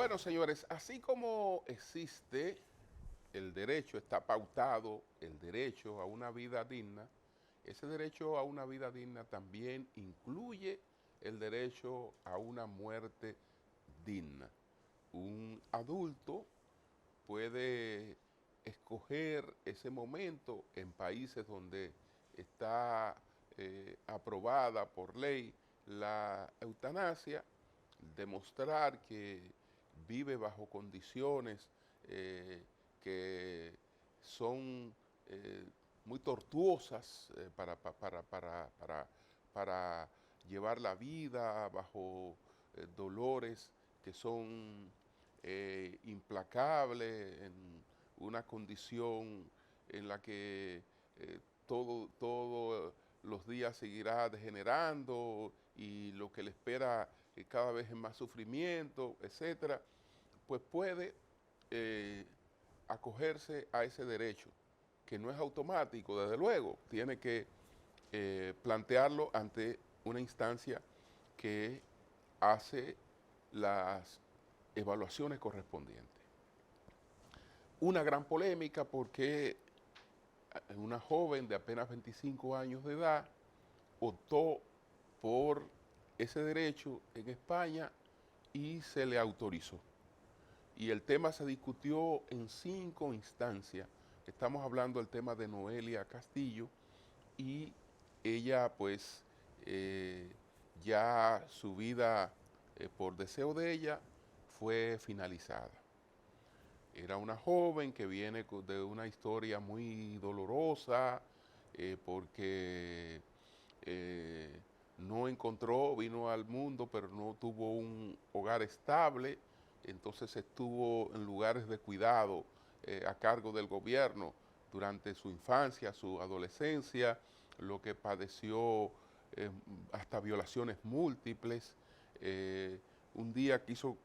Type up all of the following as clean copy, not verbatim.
Bueno, señores, así como existe el derecho, está pautado el derecho a una vida digna, ese derecho a una vida digna también incluye el derecho a una muerte digna. Un adulto puede escoger ese momento en países donde está aprobada por ley la eutanasia, demostrar que vive bajo condiciones que son muy tortuosas para llevar la vida bajo dolores que son implacables, en una condición en la que todo los días seguirá degenerando y lo que le espera cada vez es más sufrimiento, etcétera, pues puede acogerse a ese derecho, que no es automático, desde luego, tiene que plantearlo ante una instancia que hace las evaluaciones correspondientes. Una gran polémica porque una joven de apenas 25 años de edad optó por ese derecho en España y se le autorizó. Y el tema se discutió en 5 instancias. Estamos hablando del tema de Noelia Castillo y ella pues ya su vida por deseo de ella fue finalizada. Era una joven que viene de una historia muy dolorosa porque no encontró, vino al mundo, pero no tuvo un hogar estable, entonces estuvo en lugares de cuidado a cargo del gobierno durante su infancia, su adolescencia, lo que padeció hasta violaciones múltiples. Un día quiso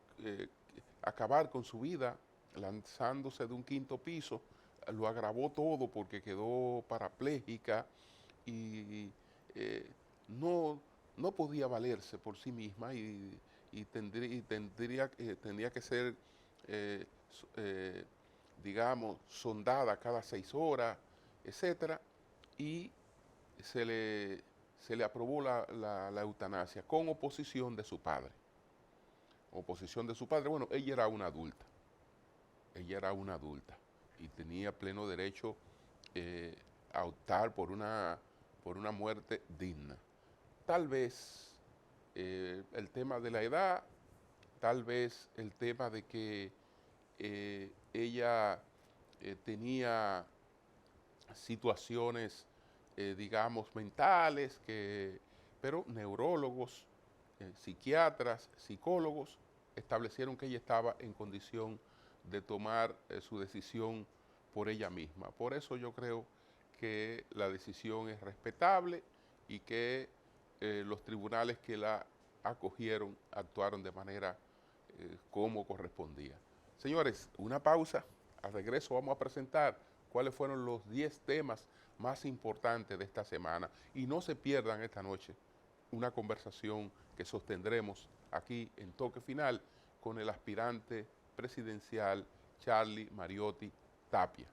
acabar con su vida lanzándose de un 5º piso, lo agravó todo porque quedó parapléjica y no podía valerse por sí misma y tendría que ser, digamos, sondada cada 6 horas, etcétera, y se le aprobó la eutanasia con oposición de su padre. Oposición de su padre, bueno, ella era una adulta y tenía pleno derecho a optar por una muerte digna. Tal vez el tema de la edad, tal vez el tema de que ella tenía situaciones, digamos, mentales, pero neurólogos, psiquiatras, psicólogos, establecieron que ella estaba en condición de tomar su decisión por ella misma. Por eso yo creo que la decisión es respetable y que los tribunales que la acogieron actuaron de manera como correspondía. Señores, una pausa. Al regreso vamos a presentar cuáles fueron los 10 temas más importantes de esta semana. Y no se pierdan esta noche una conversación que sostendremos aquí en Toque Final con el aspirante presidencial Charlie Mariotti Tapia.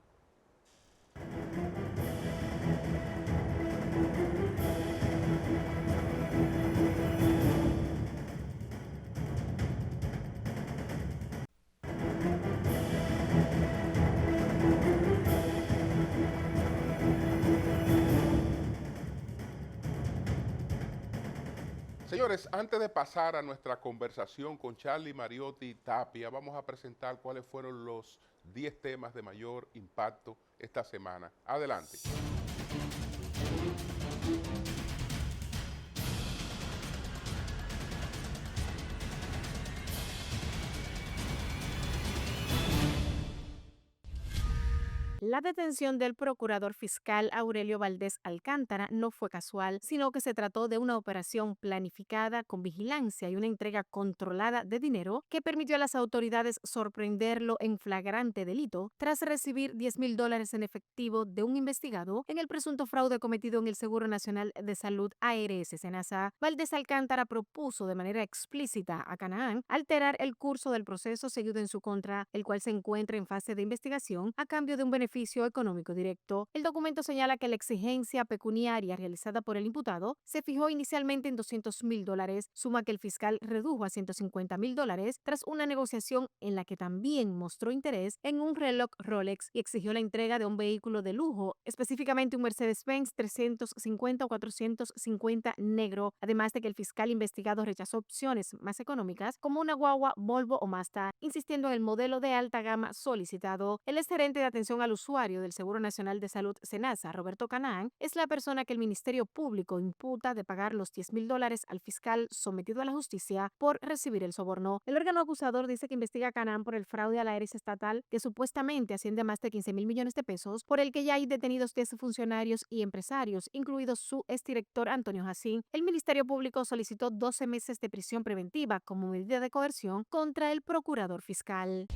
Señores, antes de pasar a nuestra conversación con Charlie Mariotti Tapia, vamos a presentar cuáles fueron los 10 temas de mayor impacto esta semana. Adelante. La detención del procurador fiscal Aurelio Valdés Alcántara no fue casual, sino que se trató de una operación planificada con vigilancia y una entrega controlada de dinero que permitió a las autoridades sorprenderlo en flagrante delito tras recibir $10,000 en efectivo de un investigado en el presunto fraude cometido en el Seguro Nacional de Salud ARS Senasa. Valdés Alcántara propuso de manera explícita a Canaán alterar el curso del proceso seguido en su contra, el cual se encuentra en fase de investigación a cambio de un beneficio económico directo. El documento señala que la exigencia pecuniaria realizada por el imputado se fijó inicialmente en $200,000, suma que el fiscal redujo a $150,000 tras una negociación en la que también mostró interés en un reloj Rolex y exigió la entrega de un vehículo de lujo, específicamente un Mercedes-Benz 350 o 450 negro, además de que el fiscal investigado rechazó opciones más económicas como una guagua Volvo o Mazda, insistiendo en el modelo de alta gama solicitado. El exgerente de atención al usuario del Seguro Nacional de Salud Senasa, Roberto Canaán, es la persona que el Ministerio Público imputa de pagar los $10,000 al fiscal sometido a la justicia por recibir el soborno. El órgano acusador dice que investiga a Canaán por el fraude a la ARS estatal, que supuestamente asciende a más de 15,000 millones de pesos, por el que ya hay detenidos 10 funcionarios y empresarios, incluido su exdirector Antonio Jacín. El Ministerio Público solicitó 12 meses de prisión preventiva como medida de coerción contra el procurador fiscal.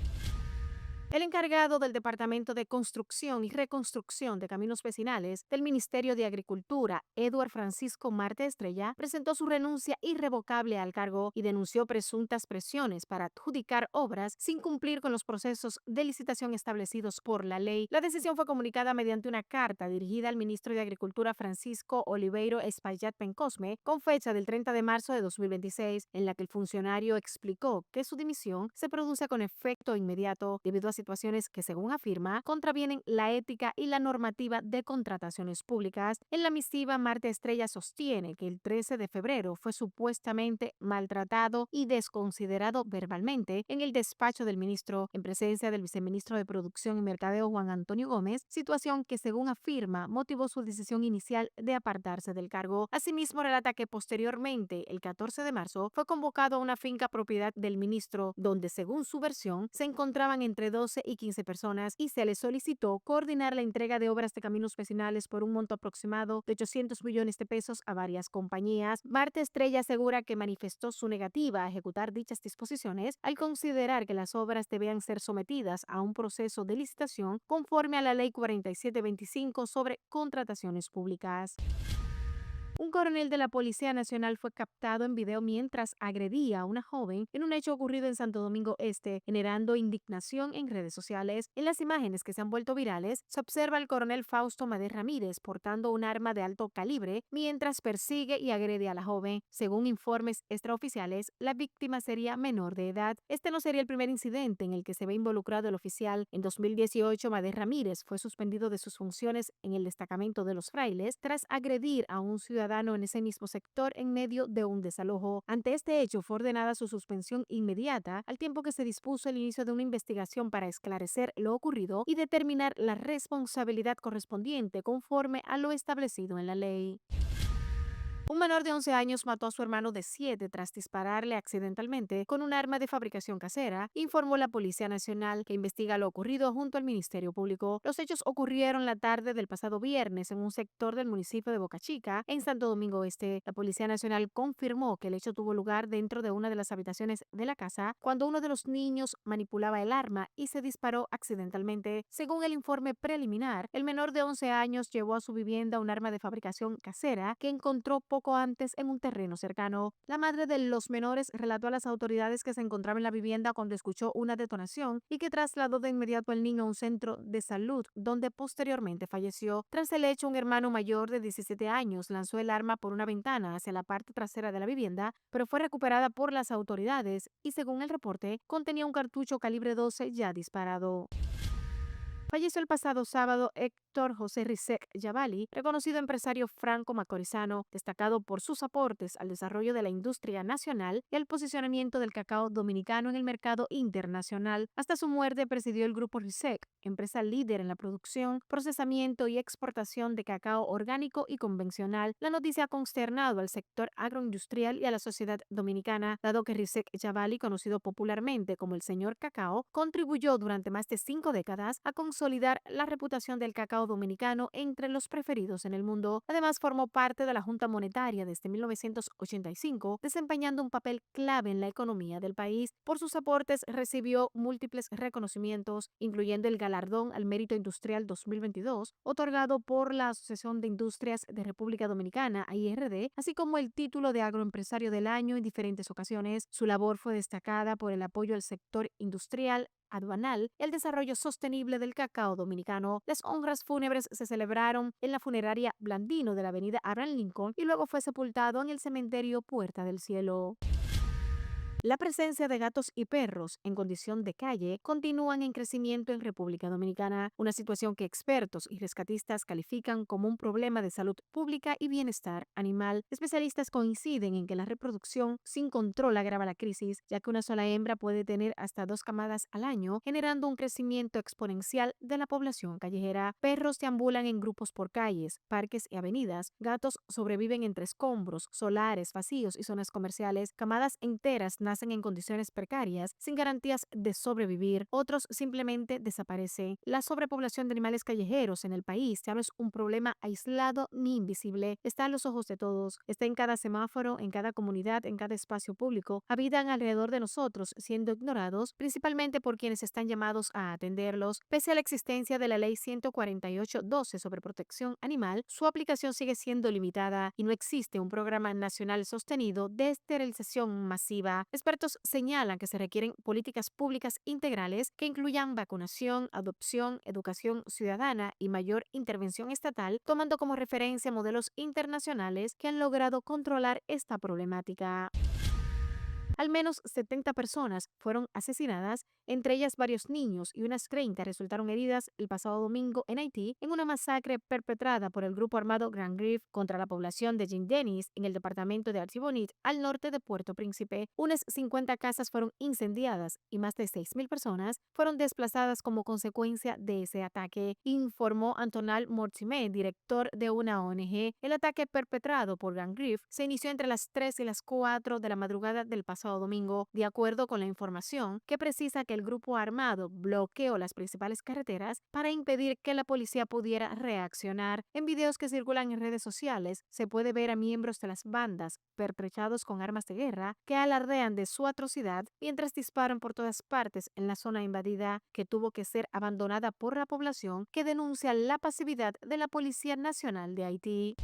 El encargado del Departamento de Construcción y Reconstrucción de Caminos Vecinales del Ministerio de Agricultura, Eduard Francisco Marte Estrella, presentó su renuncia irrevocable al cargo y denunció presuntas presiones para adjudicar obras sin cumplir con los procesos de licitación establecidos por la ley. La decisión fue comunicada mediante una carta dirigida al ministro de Agricultura Francisco Oliveiro Espaillat Pencosme con fecha del 30 de marzo de 2026, en la que el funcionario explicó que su dimisión se produce con efecto inmediato debido a situaciones que, según afirma, contravienen la ética y la normativa de contrataciones públicas. En la misiva, Marte Estrella sostiene que el 13 de febrero fue supuestamente maltratado y desconsiderado verbalmente en el despacho del ministro, en presencia del viceministro de Producción y Mercadeo Juan Antonio Gómez, situación que, según afirma, motivó su decisión inicial de apartarse del cargo. Asimismo, relata que posteriormente, el 14 de marzo, fue convocado a una finca propiedad del ministro, donde, según su versión, se encontraban entre 12 y 15 personas y se le solicitó coordinar la entrega de obras de caminos vecinales por un monto aproximado de 800 millones de pesos a varias compañías. Marte Estrella asegura que manifestó su negativa a ejecutar dichas disposiciones al considerar que las obras debían ser sometidas a un proceso de licitación conforme a la Ley 4725 sobre contrataciones públicas. Un coronel de la Policía Nacional fue captado en video mientras agredía a una joven en un hecho ocurrido en Santo Domingo Este, generando indignación en redes sociales. En las imágenes que se han vuelto virales, se observa al coronel Fausto Madej Ramírez portando un arma de alto calibre mientras persigue y agrede a la joven. Según informes extraoficiales, la víctima sería menor de edad. Este no sería el primer incidente en el que se ve involucrado el oficial. En 2018, Madej Ramírez fue suspendido de sus funciones en el destacamento de los Frailes tras agredir a un ciudadano en ese mismo sector en medio de un desalojo. Ante este hecho fue ordenada su suspensión inmediata, al tiempo que se dispuso el inicio de una investigación para esclarecer lo ocurrido y determinar la responsabilidad correspondiente conforme a lo establecido en la ley. Un menor de 11 años mató a su hermano de 7 tras dispararle accidentalmente con un arma de fabricación casera, informó la Policía Nacional, que investiga lo ocurrido junto al Ministerio Público. Los hechos ocurrieron la tarde del pasado viernes en un sector del municipio de Boca Chica, en Santo Domingo Este. La Policía Nacional confirmó que el hecho tuvo lugar dentro de una de las habitaciones de la casa cuando uno de los niños manipulaba el arma y se disparó accidentalmente. Según el informe preliminar, el menor de 11 años llevó a su vivienda un arma de fabricación casera que encontró poco antes en un terreno cercano. La madre de los menores relató a las autoridades que se encontraba en la vivienda cuando escuchó una detonación y que trasladó de inmediato al niño a un centro de salud donde posteriormente falleció. Tras el hecho, un hermano mayor de 17 años lanzó el arma por una ventana hacia la parte trasera de la vivienda, pero fue recuperada por las autoridades y, según el reporte, contenía un cartucho calibre 12 ya disparado. Falleció el pasado sábado Héctor José Rizek Yavali, reconocido empresario franco-macorizano, destacado por sus aportes al desarrollo de la industria nacional y al posicionamiento del cacao dominicano en el mercado internacional. Hasta su muerte presidió el Grupo Rizek, empresa líder en la producción, procesamiento y exportación de cacao orgánico y convencional. La noticia ha consternado al sector agroindustrial y a la sociedad dominicana, dado que Rizek Yavali, conocido popularmente como el Señor Cacao, contribuyó durante más de 5 décadas a consolidar la reputación del cacao dominicano entre los preferidos en el mundo. Además, formó parte de la Junta Monetaria desde 1985, desempeñando un papel clave en la economía del país. Por sus aportes recibió múltiples reconocimientos, incluyendo el Galardón al Mérito Industrial 2022, otorgado por la Asociación de Industrias de República Dominicana, AIRD, así como el título de Agroempresario del Año en diferentes ocasiones. Su labor fue destacada por el apoyo al sector industrial, aduanal y el desarrollo sostenible del cacao dominicano. Las honras fúnebres se celebraron en la funeraria Blandino de la avenida Abraham Lincoln y luego fue sepultado en el cementerio Puerta del Cielo. La presencia de gatos y perros en condición de calle continúan en crecimiento en República Dominicana, una situación que expertos y rescatistas califican como un problema de salud pública y bienestar animal. Especialistas coinciden en que la reproducción sin control agrava la crisis, ya que una sola hembra puede tener hasta 2 camadas al año, generando un crecimiento exponencial de la población callejera. Perros deambulan en grupos por calles, parques y avenidas. Gatos sobreviven entre escombros, solares, vacíos y zonas comerciales. Camadas enteras nacen en condiciones precarias, sin garantías de sobrevivir. Otros simplemente desaparecen. La sobrepoblación de animales callejeros en el país ya no es un problema aislado ni invisible. Está a los ojos de todos. Está en cada semáforo, en cada comunidad, en cada espacio público. Habitan alrededor de nosotros, siendo ignorados, principalmente por quienes están llamados a atenderlos. Pese a la existencia de la Ley 148/12 sobre protección animal, su aplicación sigue siendo limitada y no existe un programa nacional sostenido de esterilización masiva. Expertos señalan que se requieren políticas públicas integrales que incluyan vacunación, adopción, educación ciudadana y mayor intervención estatal, tomando como referencia modelos internacionales que han logrado controlar esta problemática. Al menos 70 personas fueron asesinadas, entre ellas varios niños, y unas 30 resultaron heridas el pasado domingo en Haití en una masacre perpetrada por el grupo armado Grand Grif contra la población de Saint-Denis en el departamento de Artibonite, al norte de Puerto Príncipe. Unas 50 casas fueron incendiadas y más de 6.000 personas fueron desplazadas como consecuencia de ese ataque, informó Antonal Mortimer, director de una ONG. El ataque perpetrado por Grand Grif se inició entre las 3 y las 4 de la madrugada del pasado domingo, de acuerdo con la información que precisa que el grupo armado bloqueó las principales carreteras para impedir que la policía pudiera reaccionar. En videos que circulan en redes sociales se puede ver a miembros de las bandas pertrechados con armas de guerra que alardean de su atrocidad mientras disparan por todas partes en la zona invadida, que tuvo que ser abandonada por la población, que denuncia la pasividad de la Policía Nacional de Haití.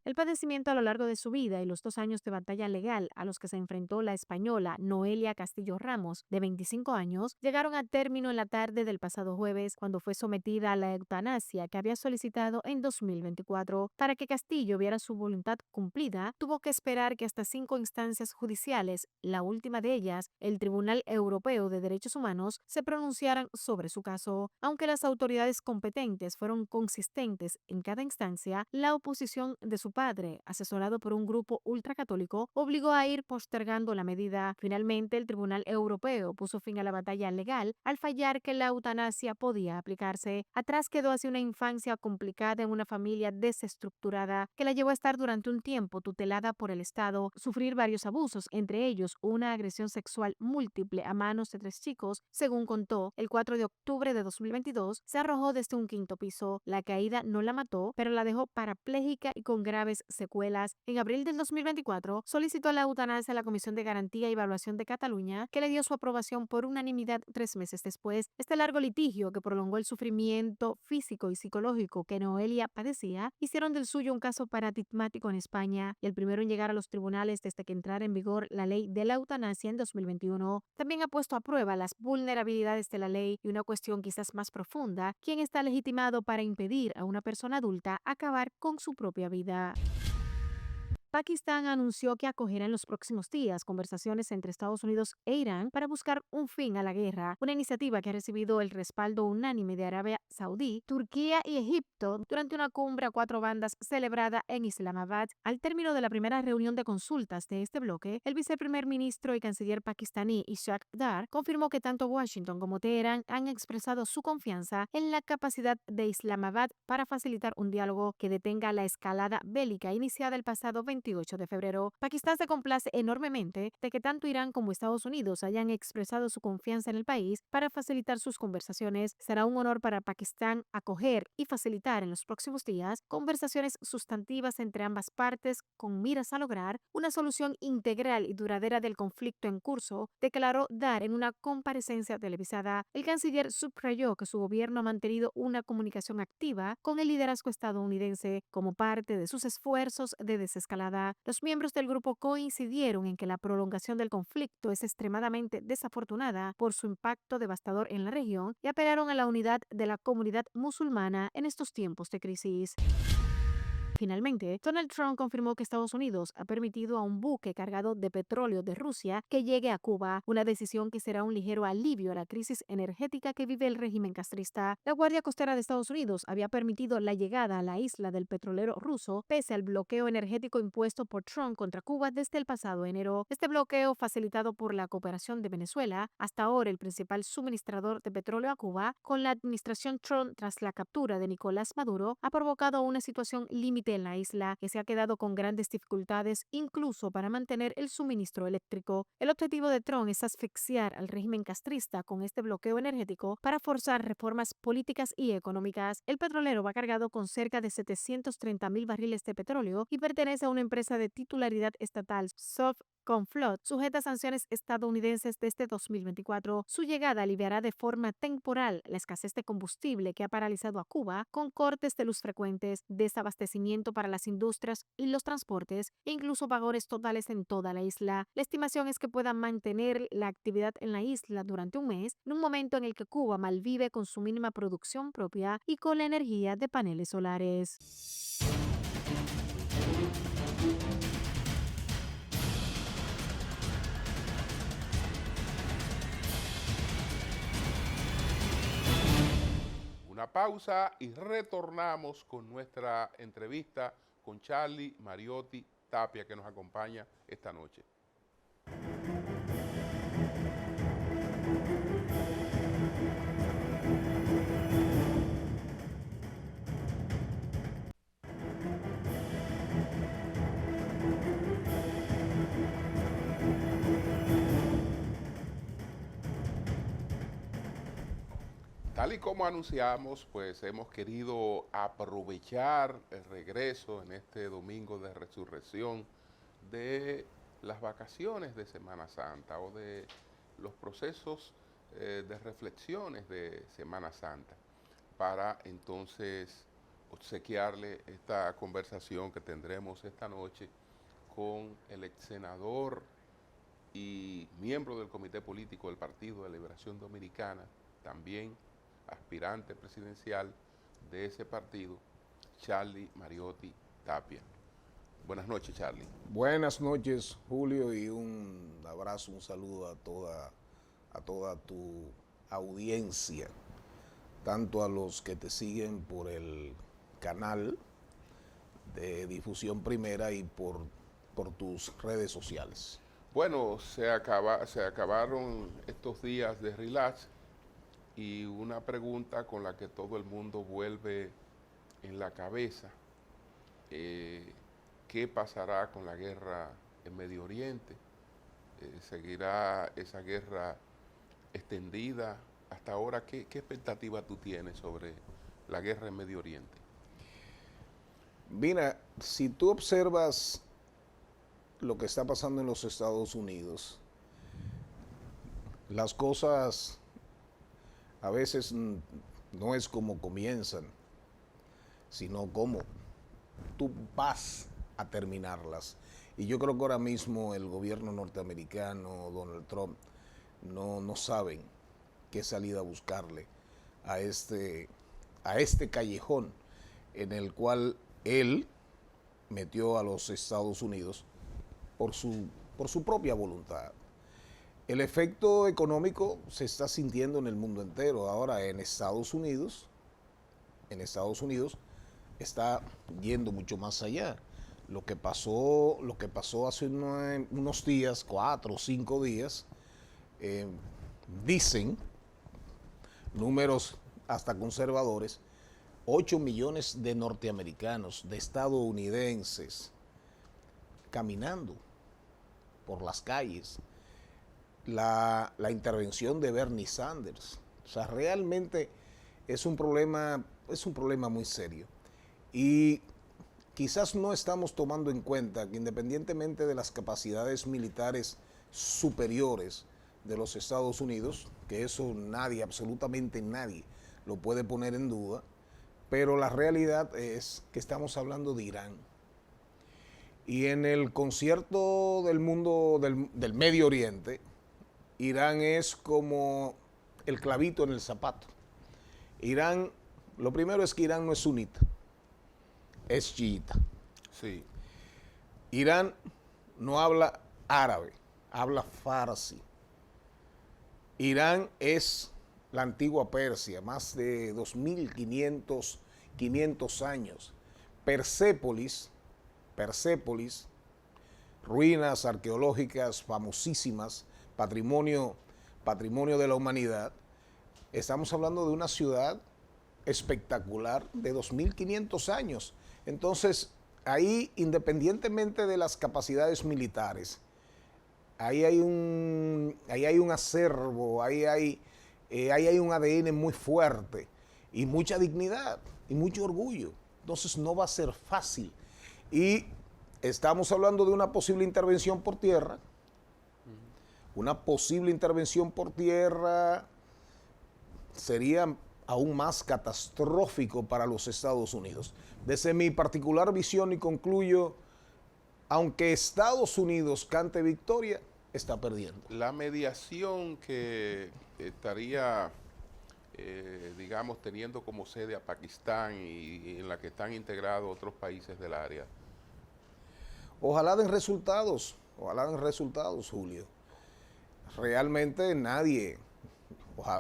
El padecimiento a lo largo de su vida y los 2 años de batalla legal a los que se enfrentó la española Noelia Castillo Ramos, de 25 años, llegaron a término en la tarde del pasado jueves, cuando fue sometida a la eutanasia que había solicitado en 2024. Para que Castillo viera su voluntad cumplida, tuvo que esperar que hasta 5 instancias judiciales, la última de ellas, el Tribunal Europeo de Derechos Humanos, se pronunciaran sobre su caso. Aunque las autoridades competentes fueron consistentes en cada instancia, la oposición de su padre, asesorado por un grupo ultracatólico, obligó a ir postergando la medida. Finalmente, el Tribunal Europeo puso fin a la batalla legal al fallar que la eutanasia podía aplicarse. Atrás quedó así una infancia complicada en una familia desestructurada que la llevó a estar durante un tiempo tutelada por el Estado, sufrir varios abusos, entre ellos una agresión sexual múltiple a manos de 3 chicos. Según contó, el 4 de octubre de 2022 se arrojó desde un 5º piso. La caída no la mató, pero la dejó parapléjica y con graves secuelas. En abril del 2024 solicitó la eutanasia a la Comisión de Garantía y Evaluación de Cataluña, que le dio su aprobación por unanimidad 3 meses después. Este largo litigio, que prolongó el sufrimiento físico y psicológico que Noelia padecía, hicieron del suyo un caso paradigmático en España y el primero en llegar a los tribunales desde que entrara en vigor la ley de la eutanasia en 2021. También ha puesto a prueba las vulnerabilidades de la ley y una cuestión quizás más profunda: ¿quién está legitimado para impedir a una persona adulta acabar con su propia vida? Pakistán anunció que acogerá en los próximos días conversaciones entre Estados Unidos e Irán para buscar un fin a la guerra, una iniciativa que ha recibido el respaldo unánime de Arabia Saudí, Turquía y Egipto durante una cumbre a 4 bandas celebrada en Islamabad. Al término de la primera reunión de consultas de este bloque, el viceprimer ministro y canciller pakistaní Ishaq Dar confirmó que tanto Washington como Teherán han expresado su confianza en la capacidad de Islamabad para facilitar un diálogo que detenga la escalada bélica iniciada el pasado 20 28 de febrero. Pakistán se complace enormemente de que tanto Irán como Estados Unidos hayan expresado su confianza en el país para facilitar sus conversaciones. Será un honor para Pakistán acoger y facilitar en los próximos días conversaciones sustantivas entre ambas partes con miras a lograr una solución integral y duradera del conflicto en curso, declaró Dar en una comparecencia televisada. El canciller subrayó que su gobierno ha mantenido una comunicación activa con el liderazgo estadounidense como parte de sus esfuerzos de desescalada. Los miembros del grupo coincidieron en que la prolongación del conflicto es extremadamente desafortunada por su impacto devastador en la región y apelaron a la unidad de la comunidad musulmana en estos tiempos de crisis. Finalmente, Donald Trump confirmó que Estados Unidos ha permitido a un buque cargado de petróleo de Rusia que llegue a Cuba, una decisión que será un ligero alivio a la crisis energética que vive el régimen castrista. La Guardia Costera de Estados Unidos había permitido la llegada a la isla del petrolero ruso pese al bloqueo energético impuesto por Trump contra Cuba desde el pasado enero. Este bloqueo, facilitado por la cooperación de Venezuela, hasta ahora el principal suministrador de petróleo a Cuba, con la administración Trump tras la captura de Nicolás Maduro, ha provocado una situación límite en la isla, que se ha quedado con grandes dificultades incluso para mantener el suministro eléctrico. El objetivo de Trump es asfixiar al régimen castrista con este bloqueo energético para forzar reformas políticas y económicas. El petrolero va cargado con cerca de 730,000 barriles de petróleo y pertenece a una empresa de titularidad estatal, Conflot, sujeta a sanciones estadounidenses desde 2024. Su llegada aliviará de forma temporal la escasez de combustible que ha paralizado a Cuba, con cortes de luz frecuentes, desabastecimiento para las industrias y los transportes, e incluso apagones totales en toda la isla. La estimación es que puedan mantener la actividad en la isla durante un mes, en un momento en el que Cuba malvive con su mínima producción propia y con la energía de paneles solares. Una pausa y retornamos con nuestra entrevista con Charlie Mariotti Tapia, que nos acompaña esta noche. Tal y como anunciamos, pues hemos querido aprovechar el regreso en este domingo de resurrección de las vacaciones de Semana Santa o de los procesos de reflexiones de Semana Santa para entonces obsequiarle esta conversación que tendremos esta noche con el ex senador y miembro del Comité Político del Partido de Liberación Dominicana, también aspirante presidencial de ese partido, Charlie Mariotti Tapia. Buenas noches, Charlie. Buenas noches, Julio, y un abrazo, un saludo a toda tu audiencia, tanto a los que te siguen por el canal de Difusión Primera y por tus redes sociales. Bueno, se acabaron estos días de relax y una pregunta con la que todo el mundo vuelve en la cabeza, ¿qué pasará con la guerra en Medio Oriente? ¿Seguirá esa guerra extendida? Hasta ahora, ¿qué expectativa tú tienes sobre la guerra en Medio Oriente? Mira, si tú observas lo que está pasando en los Estados Unidos, las cosas a veces no es como comienzan, sino como tú vas a terminarlas. Y yo creo que ahora mismo el gobierno norteamericano, Donald Trump, no saben qué salida buscarle a este callejón en el cual él metió a los Estados Unidos por su propia voluntad. El efecto económico se está sintiendo en el mundo entero. Ahora en Estados Unidos está yendo mucho más allá. Lo que pasó hace unos días, 4 o 5 días, dicen números hasta conservadores, 8 millones de norteamericanos, de estadounidenses, caminando por las calles, la intervención de Bernie Sanders. O sea, realmente es un problema muy serio. Y quizás no estamos tomando en cuenta que independientemente de las capacidades militares superiores de los Estados Unidos, que eso nadie, absolutamente nadie, lo puede poner en duda, pero la realidad es que estamos hablando de Irán. Y en el concierto del mundo del Medio Oriente, Irán es como el clavito en el zapato. Irán, lo primero es que Irán no es sunita, es chiita. Sí. Irán no habla árabe, habla farsi. Irán es la antigua Persia, más de 2.500 años. Persépolis, ruinas arqueológicas famosísimas, patrimonio de la humanidad. Estamos hablando de una ciudad espectacular de 2.500 años. Entonces, ahí, independientemente de las capacidades militares, ahí hay un acervo, ahí hay un ADN muy fuerte y mucha dignidad y mucho orgullo. Entonces no va a ser fácil. Y estamos hablando de una posible intervención por tierra. Una posible intervención por tierra sería aún más catastrófico para los Estados Unidos. Desde mi particular visión, y concluyo, aunque Estados Unidos cante victoria, está perdiendo. La mediación que estaría, digamos, teniendo como sede a Pakistán y en la que están integrados otros países del área. Ojalá den resultados, Julio. Realmente nadie,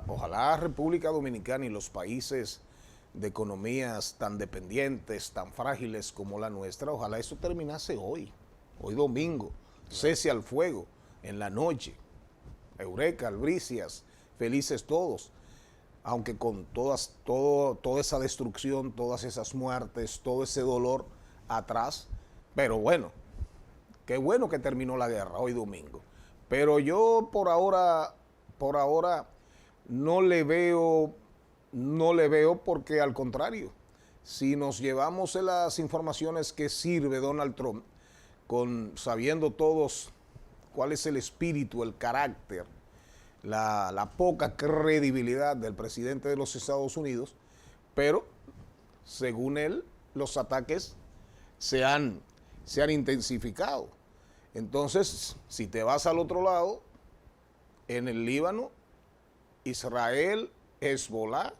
ojalá República Dominicana y los países de economías tan dependientes, tan frágiles como la nuestra, ojalá eso terminase hoy domingo, cese al fuego, en la noche, eureka, albricias, felices todos, aunque con toda esa destrucción, todas esas muertes, todo ese dolor atrás, pero bueno, qué bueno que terminó la guerra hoy domingo. Pero yo por ahora no le veo porque al contrario, si nos llevamos las informaciones que sirve Donald Trump, sabiendo todos cuál es el espíritu, el carácter, la poca credibilidad del presidente de los Estados Unidos, pero según él, los ataques se han intensificado. Entonces, si te vas al otro lado, en el Líbano, Israel, Hezbollah,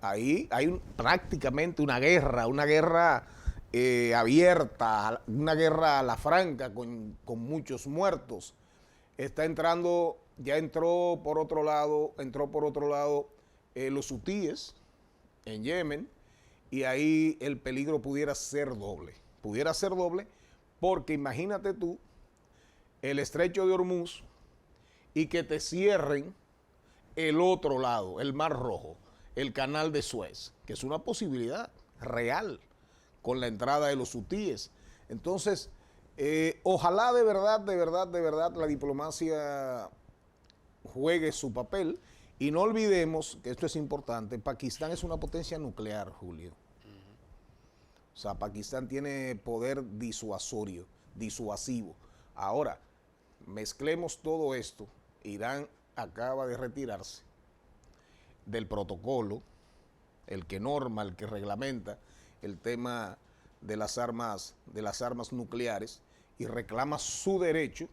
ahí hay prácticamente una guerra abierta, una guerra a la franca con muchos muertos. Entró por otro lado los hutíes en Yemen, y ahí el peligro pudiera ser doble porque imagínate tú el estrecho de Hormuz y que te cierren el otro lado, el Mar Rojo, el canal de Suez, que es una posibilidad real con la entrada de los hutíes. Entonces, ojalá de verdad la diplomacia juegue su papel, y no olvidemos que esto es importante. Pakistán es una potencia nuclear, Julio. O sea, Pakistán tiene poder disuasivo. Ahora, mezclemos todo esto. Irán acaba de retirarse del protocolo, el que norma, el que reglamenta el tema de las armas nucleares, y reclama su derecho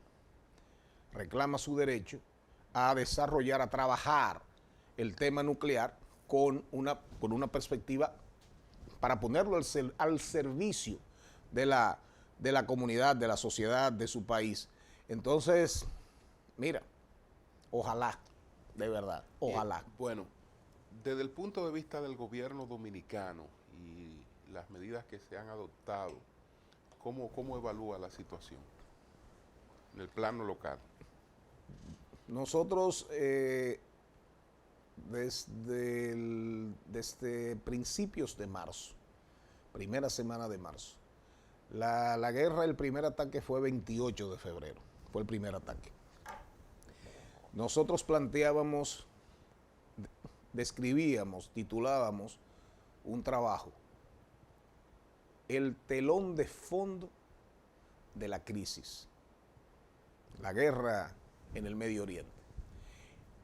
a desarrollar, a trabajar el tema nuclear con una perspectiva para ponerlo al servicio de la comunidad, de la sociedad, de su país. Entonces, mira, ojalá, de verdad, ojalá. Bueno, desde el punto de vista del gobierno dominicano y las medidas que se han adoptado, ¿cómo evalúa la situación en el plano local? Nosotros, desde principios de marzo, primera semana de marzo, La guerra, el primer ataque fue 28 de febrero, fue el primer ataque. Nosotros planteábamos, describíamos, titulábamos un trabajo, el telón de fondo de la crisis, la guerra en el Medio Oriente.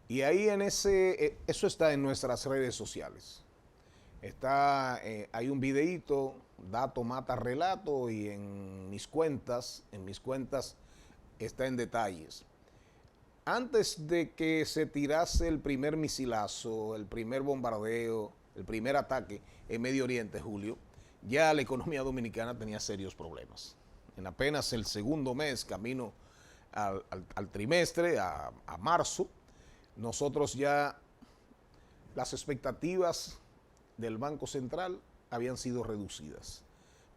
Y ahí eso está en nuestras redes sociales. Hay un videíto, dato mata relato, y en mis cuentas está en detalles. Antes de que se tirase el primer misilazo, el primer bombardeo, el primer ataque en Medio Oriente, Julio, ya la economía dominicana tenía serios problemas. En apenas el segundo mes, camino al trimestre, a marzo, nosotros ya las expectativas del Banco Central habían sido reducidas.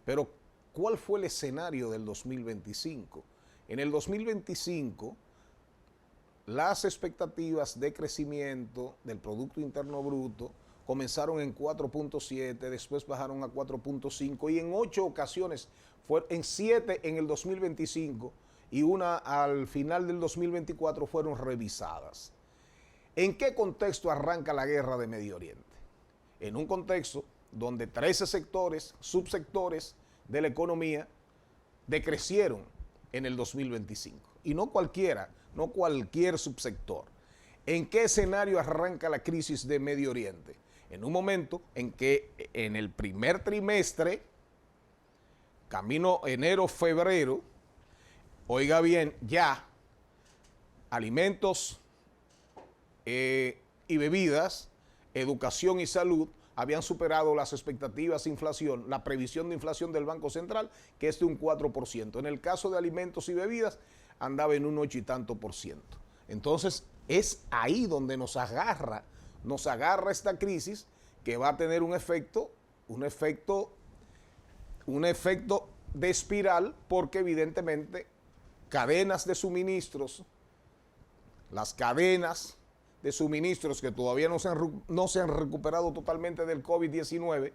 Pero, ¿cuál fue el escenario del 2025? En el 2025, las expectativas de crecimiento del Producto Interno Bruto comenzaron en 4.7, después bajaron a 4.5 y en 8 ocasiones, en 7 en el 2025 y una al final del 2024 fueron revisadas. ¿En qué contexto arranca la guerra de Medio Oriente? En un contexto donde 13 sectores, subsectores de la economía decrecieron en el 2025. Y no cualquier subsector. ¿En qué escenario arranca la crisis de Medio Oriente? En un momento en que en el primer trimestre, camino enero, febrero, oiga bien, ya alimentos y bebidas, educación y salud habían superado las expectativas de inflación, la previsión de inflación del Banco Central, que es de un 4%. En el caso de alimentos y bebidas, andaba en un 8 y tanto por ciento. Entonces, es ahí donde nos agarra esta crisis, que va a tener un efecto de espiral, porque evidentemente cadenas de suministros, las cadenas de suministros que todavía no se han recuperado totalmente del COVID-19,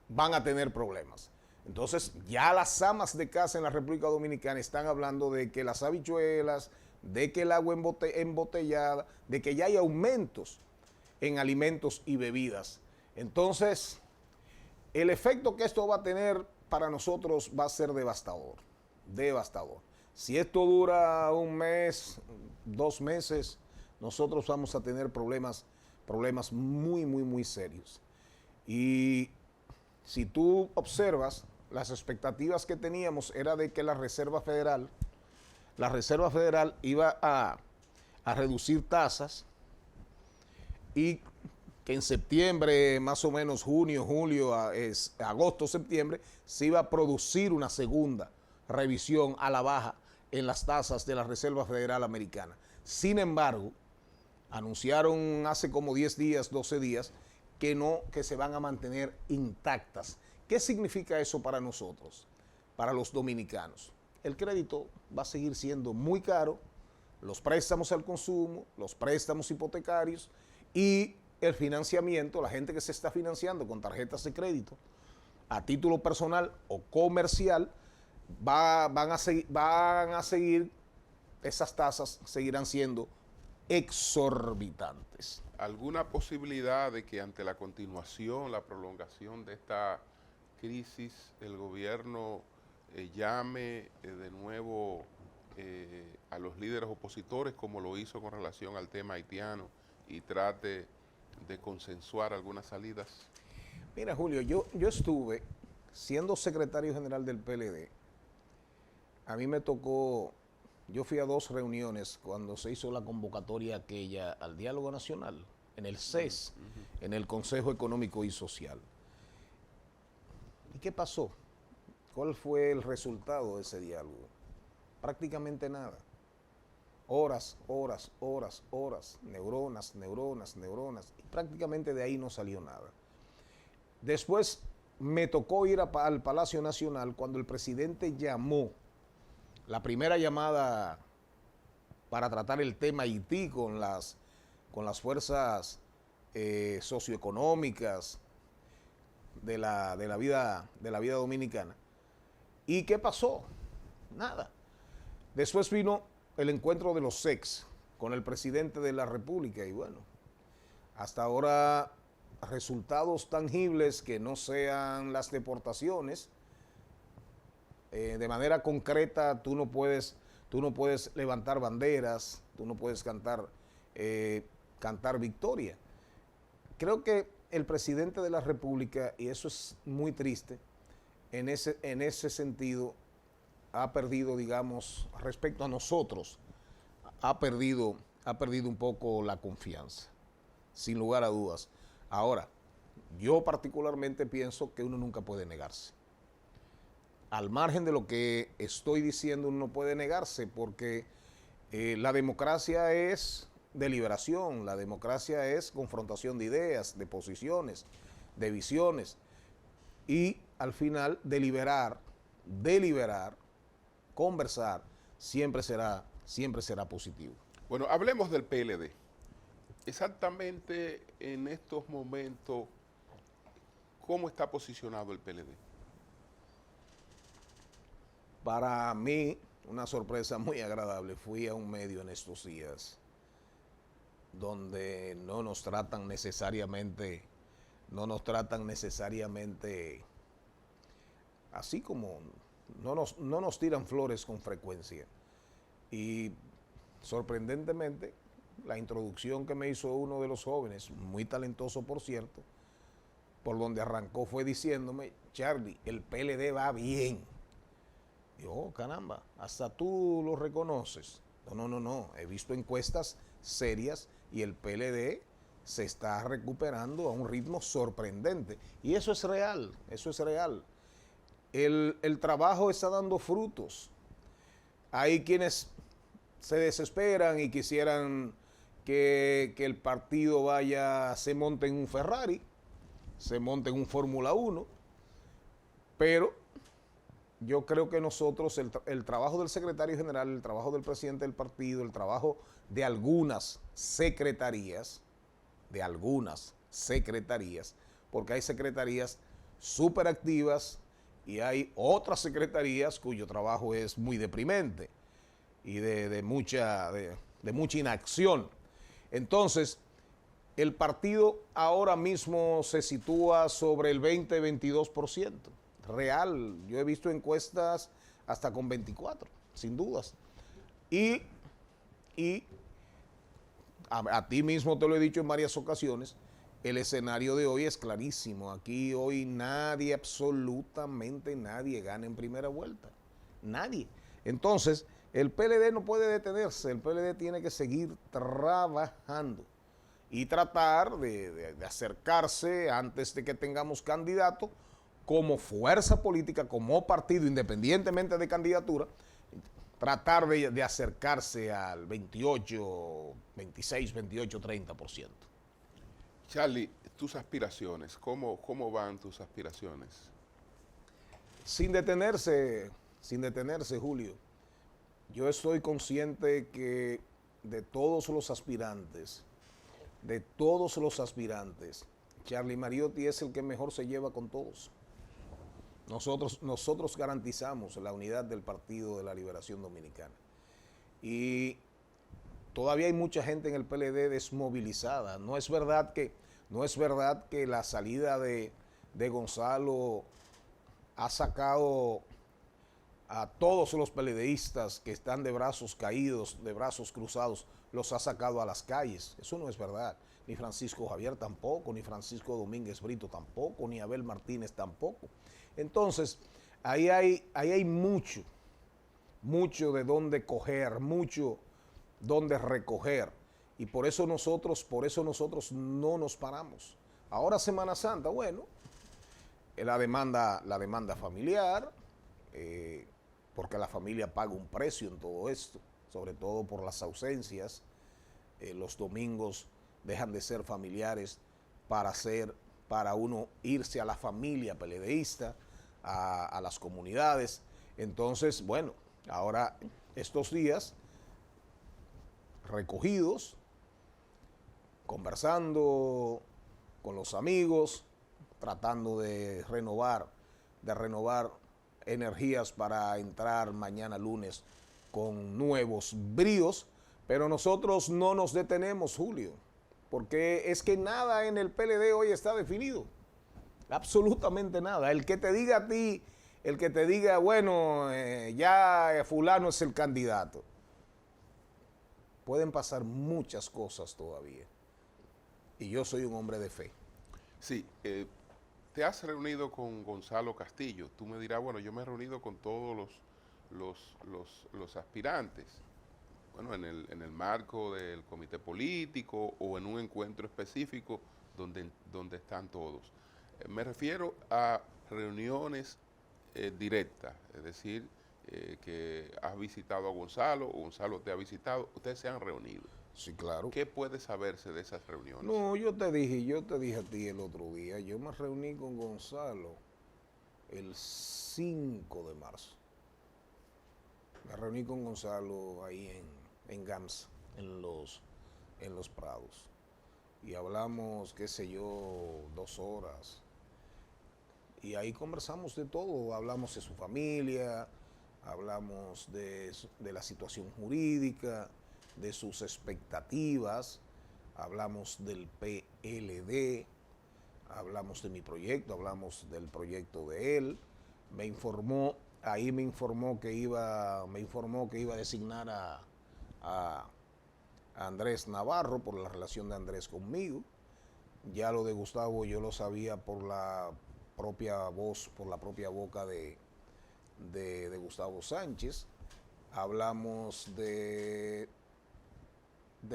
van a tener problemas. Entonces, ya las amas de casa en la República Dominicana están hablando de que las habichuelas, de que el agua embotellada, de que ya hay aumentos en alimentos y bebidas. Entonces, el efecto que esto va a tener para nosotros va a ser devastador, devastador. Si esto dura un mes, 2 meses, nosotros vamos a tener problemas muy, muy, muy serios. Y si tú observas, las expectativas que teníamos era de que la Reserva Federal iba a reducir tasas y que en septiembre, más o menos junio, julio, agosto, septiembre, se iba a producir una segunda revisión a la baja en las tasas de la Reserva Federal Americana. Sin embargo, anunciaron hace como 10 días, 12 días, que se van a mantener intactas. ¿Qué significa eso para nosotros, para los dominicanos? El crédito va a seguir siendo muy caro, los préstamos al consumo, los préstamos hipotecarios y el financiamiento, la gente que se está financiando con tarjetas de crédito a título personal o comercial, van a seguir, esas tasas seguirán siendo exorbitantes. ¿Alguna posibilidad de que ante la continuación, la prolongación de esta crisis, el gobierno llame de nuevo a los líderes opositores, como lo hizo con relación al tema haitiano, y trate de consensuar algunas salidas? Mira, Julio, yo estuve siendo secretario general del PLD. A mí me tocó, yo fui a 2 reuniones cuando se hizo la convocatoria aquella al diálogo nacional, en el CES, en el Consejo Económico y Social. ¿Y qué pasó? ¿Cuál fue el resultado de ese diálogo? Prácticamente nada. Horas, neuronas, y prácticamente de ahí no salió nada. Después me tocó ir al Palacio Nacional cuando el presidente llamó, la primera llamada para tratar el tema Haití con las fuerzas socioeconómicas de la vida dominicana. ¿Y qué pasó? Nada. Después vino el encuentro de los SEX con el presidente de la República y bueno, hasta ahora resultados tangibles que no sean las deportaciones. De manera concreta, tú no puedes levantar banderas, tú no puedes cantar victoria. Creo que el presidente de la República, y eso es muy triste, en ese sentido ha perdido, digamos, respecto a nosotros, ha perdido un poco la confianza, sin lugar a dudas. Ahora, yo particularmente pienso que uno nunca puede negarse. Al margen de lo que estoy diciendo, uno no puede negarse porque la democracia es deliberación, la democracia es confrontación de ideas, de posiciones, de visiones y al final deliberar, conversar, siempre será positivo. Bueno, hablemos del PLD. Exactamente en estos momentos, ¿cómo está posicionado el PLD? Para mí, una sorpresa muy agradable. Fui a un medio en estos días donde no nos tratan necesariamente así como no nos tiran flores con frecuencia. Y sorprendentemente, la introducción que me hizo uno de los jóvenes, muy talentoso por cierto, por donde arrancó fue diciéndome: Charlie, el PLD va bien. Yo, oh, caramba, hasta tú lo reconoces. No, he visto encuestas serias y el PLD se está recuperando a un ritmo sorprendente. Y eso es real, El trabajo está dando frutos. Hay quienes se desesperan y quisieran que el partido se monte en un Ferrari, se monte en un Fórmula 1, pero yo creo que nosotros, el trabajo del secretario general, el trabajo del presidente del partido, el trabajo de algunas secretarías, porque hay secretarías súper activas y hay otras secretarías cuyo trabajo es muy deprimente y de mucha inacción. Entonces, el partido ahora mismo se sitúa sobre el 20-22%. Real, yo he visto encuestas hasta con 24, sin dudas. Y a ti mismo te lo he dicho en varias ocasiones, el escenario de hoy es clarísimo. Aquí hoy absolutamente nadie gana en primera vuelta. Nadie. Entonces, el PLD no puede detenerse, el PLD tiene que seguir trabajando y tratar de acercarse antes de que tengamos candidato como fuerza política, como partido, independientemente de candidatura, tratar de acercarse al 28, 26, 28, 30%. Charlie, tus aspiraciones, ¿cómo van tus aspiraciones? Sin detenerse, Julio. Yo estoy consciente que de todos los aspirantes, Charlie Mariotti es el que mejor se lleva con todos. Nosotros garantizamos la unidad del Partido de la Liberación Dominicana. Y todavía hay mucha gente en el PLD desmovilizada. No es verdad que la salida de Gonzalo ha sacado a todos los PLDistas que están de brazos caídos, de brazos cruzados, los ha sacado a las calles. Eso no es verdad. Ni Francisco Javier tampoco, ni Francisco Domínguez Brito tampoco, ni Abel Martínez tampoco. Entonces, ahí hay mucho de dónde coger, mucho donde recoger. Y por eso nosotros no nos paramos. Ahora Semana Santa, bueno, la demanda familiar, porque la familia paga un precio en todo esto, sobre todo por las ausencias. Los domingos dejan de ser familiares para uno irse a la familia PLDista, a las comunidades. Entonces, bueno, ahora estos días recogidos, conversando con los amigos, tratando de renovar energías para entrar mañana lunes con nuevos bríos, pero nosotros no nos detenemos, Julio, porque es que nada en el PLD hoy está definido, absolutamente nada. El que te diga a ti, el que te diga, bueno, ya fulano es el candidato, pueden pasar muchas cosas todavía, y yo soy un hombre de fe. Sí, te has reunido con Gonzalo Castillo. Tú me dirás, bueno, yo me he reunido con todos los aspirantes, bueno, en el marco del comité político o en un encuentro específico donde están todos. Me refiero a reuniones directas, es decir, que has visitado a Gonzalo o Gonzalo te ha visitado, ustedes se han reunido. Sí, claro. ¿Qué puede saberse de esas reuniones? No, yo te dije a ti el otro día, yo me reuní con Gonzalo el 5 de marzo. Me reuní con Gonzalo ahí en GAMS, en los Prados. Y hablamos, qué sé yo, 2 horas. Y ahí conversamos de todo, hablamos de su familia, hablamos de la situación jurídica, de sus expectativas, hablamos del PLD, hablamos de mi proyecto, hablamos del proyecto de él. Me informó que iba a designar a Andrés Navarro por la relación de Andrés conmigo. Ya lo de Gustavo yo lo sabía por la propia voz, por la propia boca de Gustavo Sánchez. Hablamos de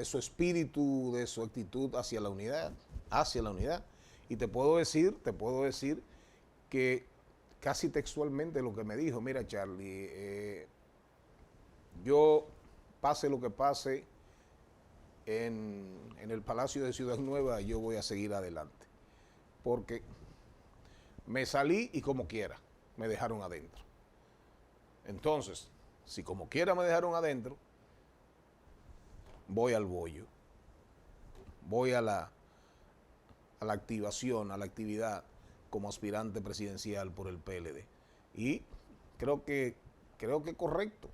su espíritu, de su actitud hacia la unidad. Y te puedo decir que casi textualmente lo que me dijo, mira Charlie, yo pase lo que pase en el Palacio de Ciudad Nueva, yo voy a seguir adelante. Porque me salí y como quiera, me dejaron adentro. Entonces, si como quiera me dejaron adentro, voy al bollo, voy a la activación, a la actividad como aspirante presidencial por el PLD. Y creo que correcto.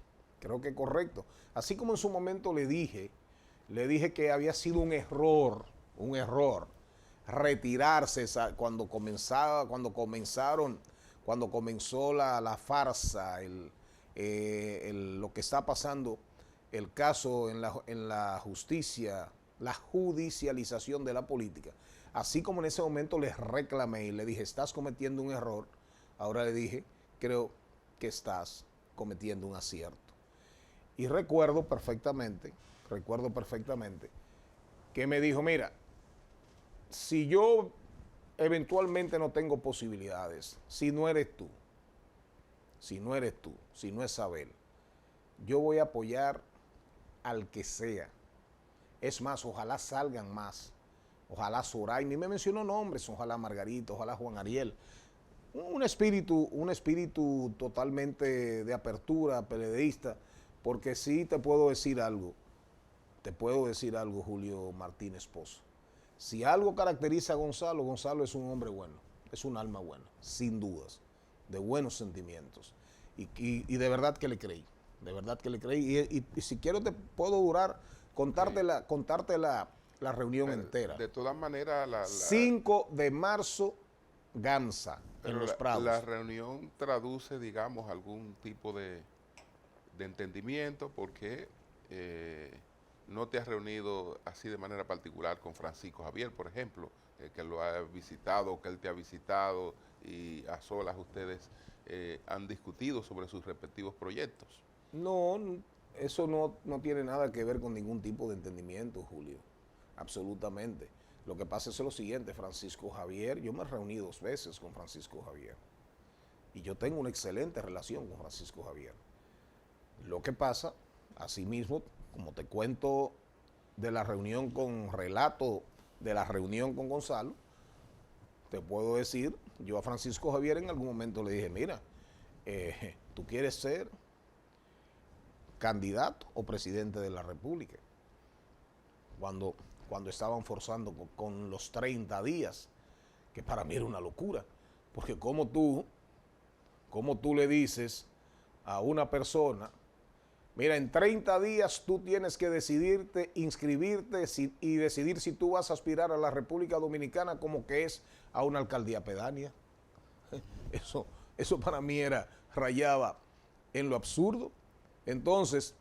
Así como en su momento le dije que había sido un error retirarse cuando comenzó la farsa, lo que está pasando, el caso en la justicia, la judicialización de la política. Así como en ese momento les reclamé y le dije, estás cometiendo un error, ahora le dije, creo que estás cometiendo un acierto. Y recuerdo perfectamente que me dijo, mira, si yo eventualmente no tengo posibilidades, si no eres tú, si no es Abel, yo voy a apoyar al que sea. Es más, ojalá salgan más. Ojalá Zoraida, ni me mencionó nombres, ojalá Margarita, ojalá Juan Ariel. Un espíritu totalmente de apertura, peledeísta, porque sí te puedo decir algo, Julio Martínez Pozo. Si algo caracteriza a Gonzalo, Gonzalo es un hombre bueno, es un alma buena, sin dudas, de buenos sentimientos. Y de verdad que le creí, y si quiero te puedo durar, contarte la reunión entera. De todas maneras, 5 de marzo, Gamsa, en Los Prados. La reunión traduce, digamos, algún tipo de entendimiento, porque no te has reunido así de manera particular con Francisco Javier, por ejemplo, que lo ha visitado, que él te ha visitado, y a solas ustedes han discutido sobre sus respectivos proyectos. No, eso no tiene nada que ver con ningún tipo de entendimiento, Julio. Absolutamente. Lo que pasa es lo siguiente, Francisco Javier, yo me reuní 2 veces con Francisco Javier. Y yo tengo una excelente relación con Francisco Javier. Lo que pasa, asimismo, como te cuento de la reunión relato de la reunión con Gonzalo, te puedo decir, yo a Francisco Javier en algún momento le dije, mira, ¿tú quieres ser candidato o presidente de la República? Cuando estaban forzando con los 30 días, que para mí era una locura, porque como tú ¿Cómo tú le dices a una persona, mira, en 30 días tú tienes que decidirte, inscribirte y decidir si tú vas a aspirar a la República Dominicana como que es a una alcaldía pedánea? Eso para mí rayaba en lo absurdo. Entonces,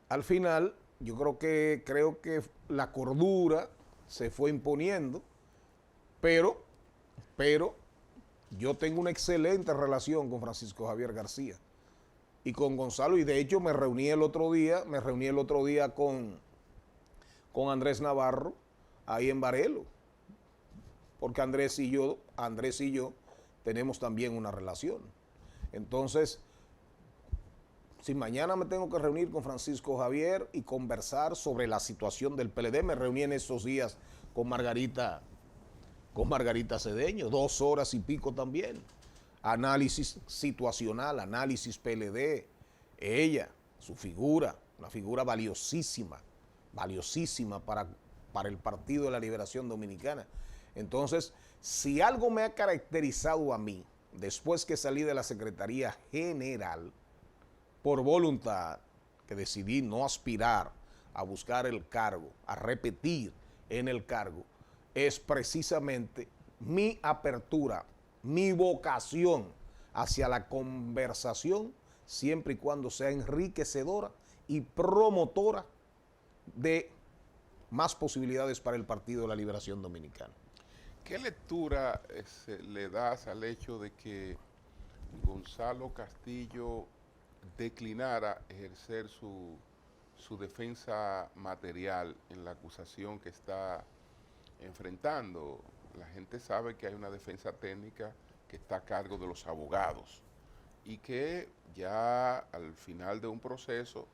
al final, yo creo que la cordura se fue imponiendo, pero yo tengo una excelente relación con Francisco Javier García y con Gonzalo, y de hecho me reuní el otro día con Andrés Navarro ahí en Barelo, porque Andrés y yo tenemos también una relación. Entonces, si mañana me tengo que reunir con Francisco Javier y conversar sobre la situación del PLD, me reuní en estos días con Margarita Cedeño, 2 horas y pico también. Análisis situacional, análisis PLD, ella, su figura, una figura valiosísima para el Partido de la Liberación Dominicana. Entonces, si algo me ha caracterizado a mí, después que salí de la Secretaría General, por voluntad, que decidí no aspirar a buscar el cargo, a repetir en el cargo, es precisamente mi apertura, mi vocación hacia la conversación, siempre y cuando sea enriquecedora y promotora de más posibilidades para el Partido de la Liberación Dominicana. ¿Qué lectura le das al hecho de que Gonzalo Castillo declinara ejercer su defensa material en la acusación que está enfrentando? La gente sabe que hay una defensa técnica que está a cargo de los abogados y que ya al final de un proceso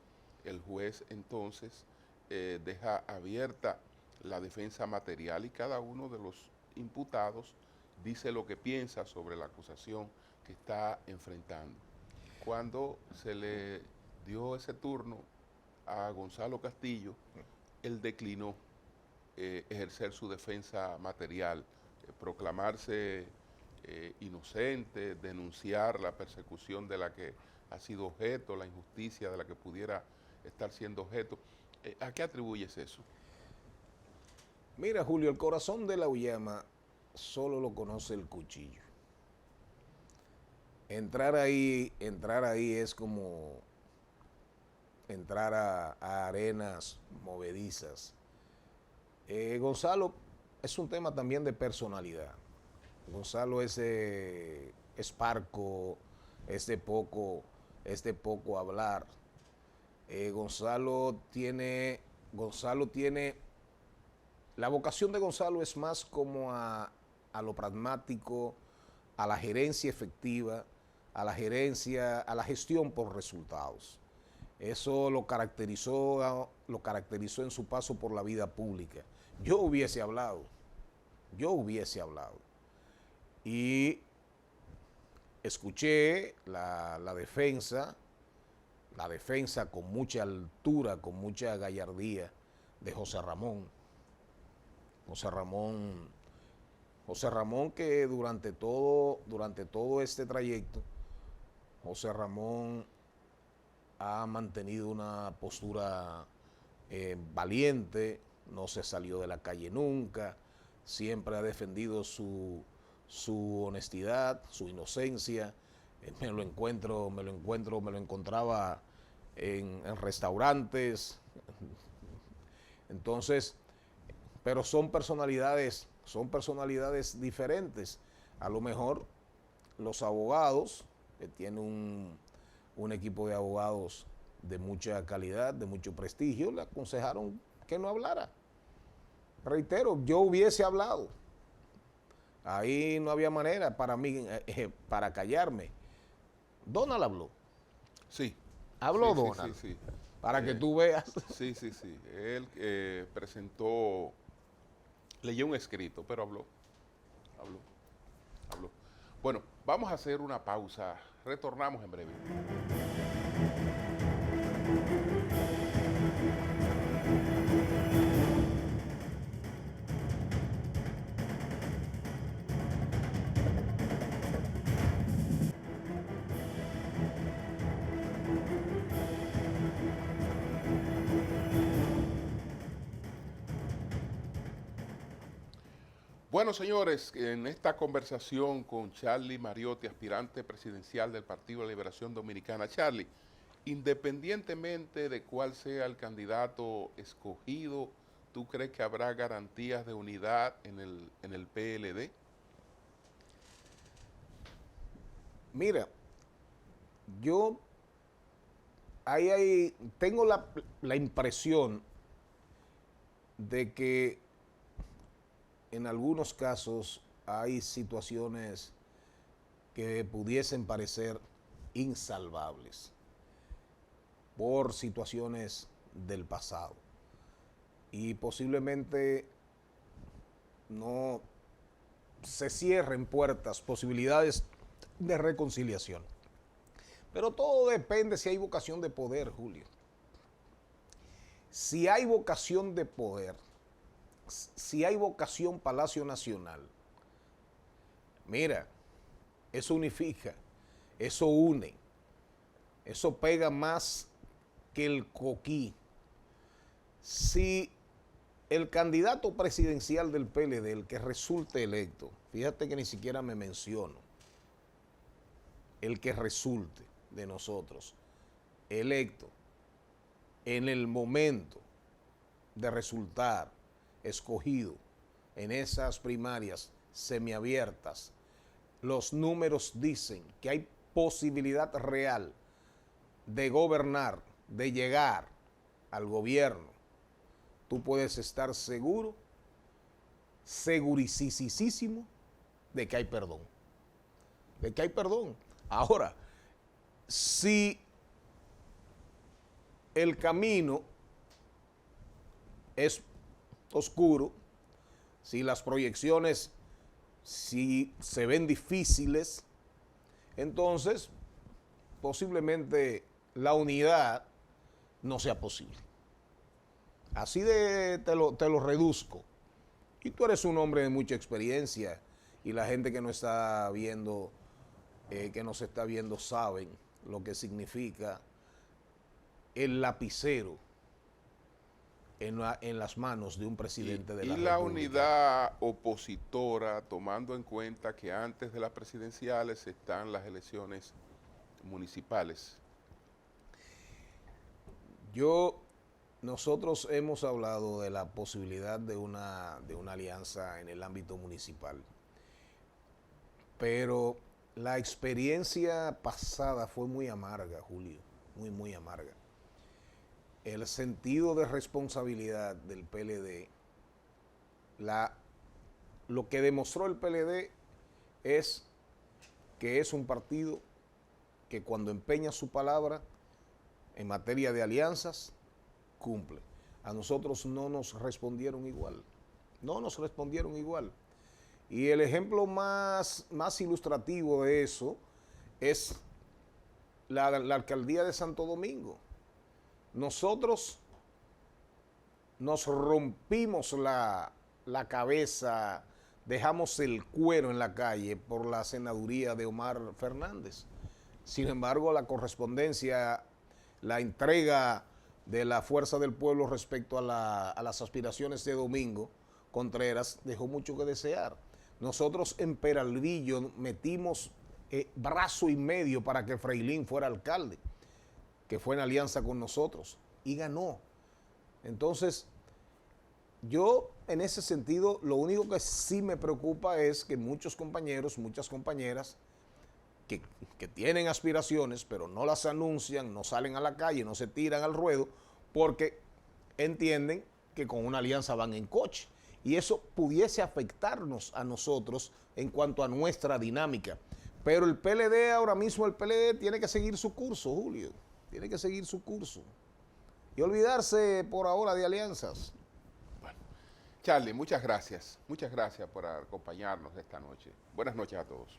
el juez entonces deja abierta la defensa material y cada uno de los imputados dice lo que piensa sobre la acusación que está enfrentando. Cuando se le dio ese turno a Gonzalo Castillo, él declinó ejercer su defensa material, proclamarse inocente, denunciar la persecución de la que ha sido objeto, la injusticia de la que pudiera estar siendo objeto. ¿A qué atribuyes eso? Mira, Julio, el corazón de la uyama solo lo conoce el cuchillo. Entrar ahí es como entrar a arenas movedizas. Gonzalo es un tema también de personalidad. Gonzalo es parco, es de poco hablar. Gonzalo tiene, la vocación de Gonzalo es más como a lo pragmático, a la gerencia efectiva, a la gestión por resultados. Eso lo caracterizó en su paso por la vida pública. Yo hubiese hablado. Y escuché la defensa con mucha altura, con mucha gallardía de José Ramón. José Ramón que durante todo este trayecto, José Ramón ha mantenido una postura valiente, no se salió de la calle nunca, siempre ha defendido su honestidad, su inocencia. Me lo encontraba en restaurantes. Entonces, pero son personalidades diferentes. A lo mejor los abogados, que tienen un equipo de abogados de mucha calidad, de mucho prestigio, le aconsejaron que no hablara. Reitero, yo hubiese hablado. Ahí no había manera para mí, para callarme. Donald habló. Sí. Habló Donald. Sí. Para que tú veas. Sí. Él leyó un escrito, pero habló. Bueno, vamos a hacer una pausa. Retornamos en breve. Bueno, señores, en esta conversación con Charlie Mariotti, aspirante presidencial del Partido de Liberación Dominicana. Charlie, independientemente de cuál sea el candidato escogido, ¿tú crees que habrá garantías de unidad en el PLD? Mira, yo tengo la impresión de que en algunos casos hay situaciones que pudiesen parecer insalvables por situaciones del pasado y posiblemente no se cierren puertas, posibilidades de reconciliación. Pero todo depende si hay vocación de poder, Julio. Si hay vocación de poder, si hay vocación Palacio Nacional, mira, eso unifica, eso une, eso pega más que el coquí. Si el candidato presidencial del PLD, el que resulte electo, fíjate que ni siquiera me menciono, el que resulte de nosotros electo en el momento de resultar escogido en esas primarias semiabiertas, los números dicen que hay posibilidad real de gobernar, de llegar al gobierno. Tú puedes estar seguro, segurísimo, de que hay perdón. De que hay perdón. Ahora, si el camino es oscuro, si las proyecciones si se ven difíciles, entonces posiblemente la unidad no sea posible. Así te lo reduzco. Y tú eres un hombre de mucha experiencia y la gente que nos está viendo, saben lo que significa el lapicero en las manos de un presidente de la República. Y la unidad opositora, tomando en cuenta que antes de las presidenciales están las elecciones municipales. Nosotros hemos hablado de la posibilidad de una alianza en el ámbito municipal, pero la experiencia pasada fue muy amarga, Julio, muy amarga. El sentido de responsabilidad del PLD, lo que demostró el PLD es que es un partido que cuando empeña su palabra en materia de alianzas, cumple. A nosotros no nos respondieron igual. Y el ejemplo más ilustrativo de eso es la alcaldía de Santo Domingo. Nosotros nos rompimos la cabeza, dejamos el cuero en la calle por la senaduría de Omar Fernández. Sin embargo, la correspondencia, la entrega de la Fuerza del Pueblo respecto a las aspiraciones de Domingo Contreras dejó mucho que desear. Nosotros en Peralvillo metimos brazo y medio para que Freilín fuera alcalde, que fue en alianza con nosotros, y ganó. Entonces, yo en ese sentido, lo único que sí me preocupa es que muchos compañeros, muchas compañeras, que tienen aspiraciones, pero no las anuncian, no salen a la calle, no se tiran al ruedo, porque entienden que con una alianza van en coche. Y eso pudiese afectarnos a nosotros en cuanto a nuestra dinámica. Pero el PLD, ahora mismo el PLD tiene que seguir su curso, Julio. Tiene que seguir su curso. Y olvidarse por ahora de alianzas. Bueno, Charlie, muchas gracias. Muchas gracias por acompañarnos esta noche. Buenas noches a todos.